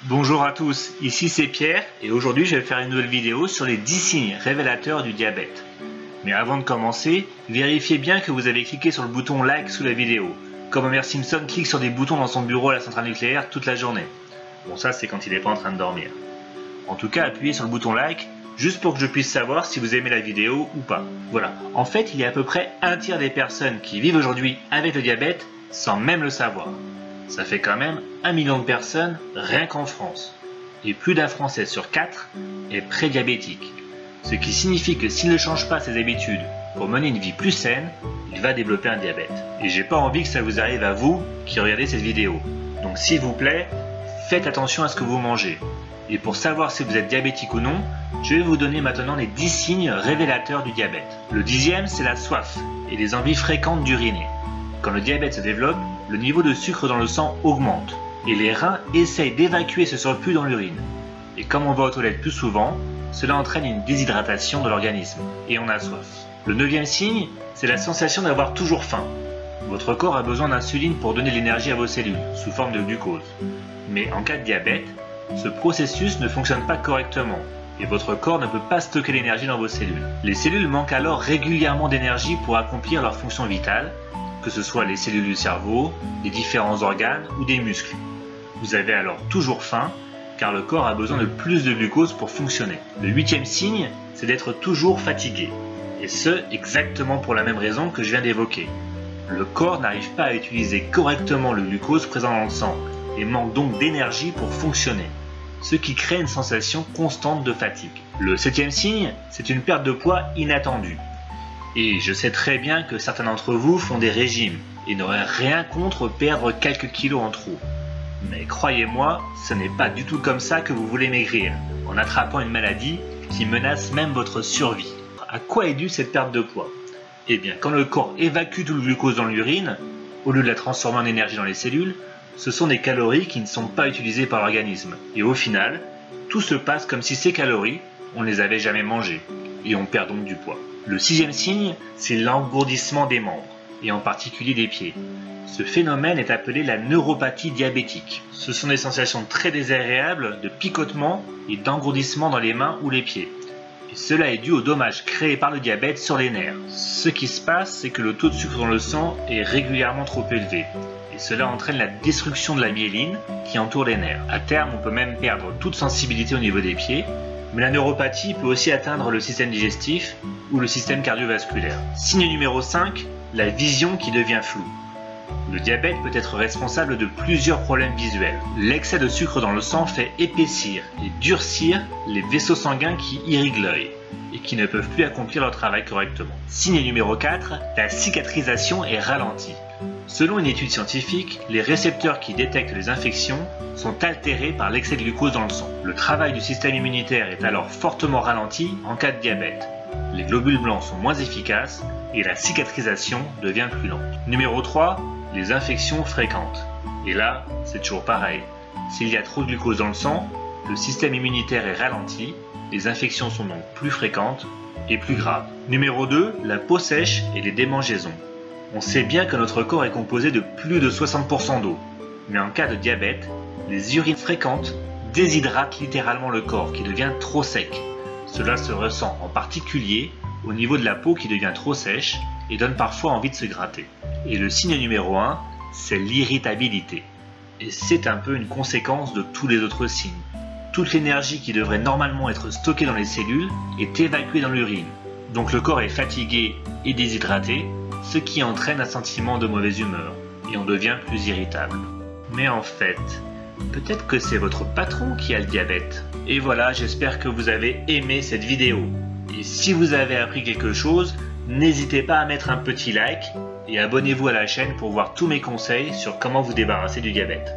Bonjour à tous, ici c'est Pierre et aujourd'hui je vais faire une nouvelle vidéo sur les 10 signes révélateurs du diabète. Mais avant de commencer, vérifiez bien que vous avez cliqué sur le bouton like sous la vidéo, comme Homer Simpson clique sur des boutons dans son bureau à la centrale nucléaire toute la journée. Bon, ça c'est quand il n'est pas en train de dormir. En tout cas, appuyez sur le bouton like juste pour que je puisse savoir si vous aimez la vidéo ou pas. Voilà, en fait il y a à peu près un tiers des personnes qui vivent aujourd'hui avec le diabète sans même le savoir. Ça fait quand même 1 million de personnes rien qu'en France. Et plus d'un Français sur 4 est prédiabétique. Ce qui signifie que s'il ne change pas ses habitudes pour mener une vie plus saine, il va développer un diabète. Et j'ai pas envie que ça vous arrive à vous qui regardez cette vidéo. Donc s'il vous plaît, faites attention à ce que vous mangez. Et pour savoir si vous êtes diabétique ou non, je vais vous donner maintenant les 10 signes révélateurs du diabète. Le 10e, c'est la soif et les envies fréquentes d'uriner. Quand le diabète se développe, le niveau de sucre dans le sang augmente et les reins essayent d'évacuer ce surplus dans l'urine. Et comme on va aux toilettes plus souvent, cela entraîne une déshydratation de l'organisme et on a soif. Le 9e signe, c'est la sensation d'avoir toujours faim. Votre corps a besoin d'insuline pour donner de l'énergie à vos cellules, sous forme de glucose. Mais en cas de diabète, ce processus ne fonctionne pas correctement et votre corps ne peut pas stocker l'énergie dans vos cellules. Les cellules manquent alors régulièrement d'énergie pour accomplir leurs fonctions vitales, que ce soit les cellules du cerveau, des différents organes ou des muscles. Vous avez alors toujours faim, car le corps a besoin de plus de glucose pour fonctionner. Le 8e signe, c'est d'être toujours fatigué. Et ce, exactement pour la même raison que je viens d'évoquer. Le corps n'arrive pas à utiliser correctement le glucose présent dans le sang, et manque donc d'énergie pour fonctionner, ce qui crée une sensation constante de fatigue. Le 7e signe, c'est une perte de poids inattendue. Et je sais très bien que certains d'entre vous font des régimes et n'auraient rien contre perdre quelques kilos en trop. Mais croyez-moi, ce n'est pas du tout comme ça que vous voulez maigrir, en attrapant une maladie qui menace même votre survie. À quoi est due cette perte de poids? Eh bien, quand le corps évacue tout le glucose dans l'urine, au lieu de la transformer en énergie dans les cellules, ce sont des calories qui ne sont pas utilisées par l'organisme. Et au final, tout se passe comme si ces calories, on ne les avait jamais mangées, et on perd donc du poids. Le 6e signe, c'est l'engourdissement des membres, et en particulier des pieds. Ce phénomène est appelé la neuropathie diabétique. Ce sont des sensations très désagréables de picotement et d'engourdissement dans les mains ou les pieds. Et cela est dû aux dommages créés par le diabète sur les nerfs. Ce qui se passe, c'est que le taux de sucre dans le sang est régulièrement trop élevé. Et cela entraîne la destruction de la myéline qui entoure les nerfs. À terme, on peut même perdre toute sensibilité au niveau des pieds. Mais la neuropathie peut aussi atteindre le système digestif ou le système cardiovasculaire. Signe numéro 5, la vision qui devient floue. Le diabète peut être responsable de plusieurs problèmes visuels. L'excès de sucre dans le sang fait épaissir et durcir les vaisseaux sanguins qui irriguent l'œil et qui ne peuvent plus accomplir leur travail correctement. Signe numéro 4, la cicatrisation est ralentie. Selon une étude scientifique, les récepteurs qui détectent les infections sont altérés par l'excès de glucose dans le sang. Le travail du système immunitaire est alors fortement ralenti en cas de diabète. Les globules blancs sont moins efficaces et la cicatrisation devient plus lente. Numéro 3, les infections fréquentes. Et là, c'est toujours pareil. S'il y a trop de glucose dans le sang, le système immunitaire est ralenti, les infections sont donc plus fréquentes et plus graves. Numéro 2, la peau sèche et les démangeaisons. On sait bien que notre corps est composé de plus de 60% d'eau, mais en cas de diabète, les urines fréquentes déshydratent littéralement le corps qui devient trop sec. Cela se ressent en particulier au niveau de la peau qui devient trop sèche et donne parfois envie de se gratter. Et le signe numéro 1, c'est l'irritabilité. Et c'est un peu une conséquence de tous les autres signes. Toute l'énergie qui devrait normalement être stockée dans les cellules est évacuée dans l'urine. Donc le corps est fatigué et déshydraté, ce qui entraîne un sentiment de mauvaise humeur, et on devient plus irritable. Mais en fait, peut-être que c'est votre patron qui a le diabète. Et voilà, j'espère que vous avez aimé cette vidéo. Et si vous avez appris quelque chose, n'hésitez pas à mettre un petit like, et abonnez-vous à la chaîne pour voir tous mes conseils sur comment vous débarrasser du diabète.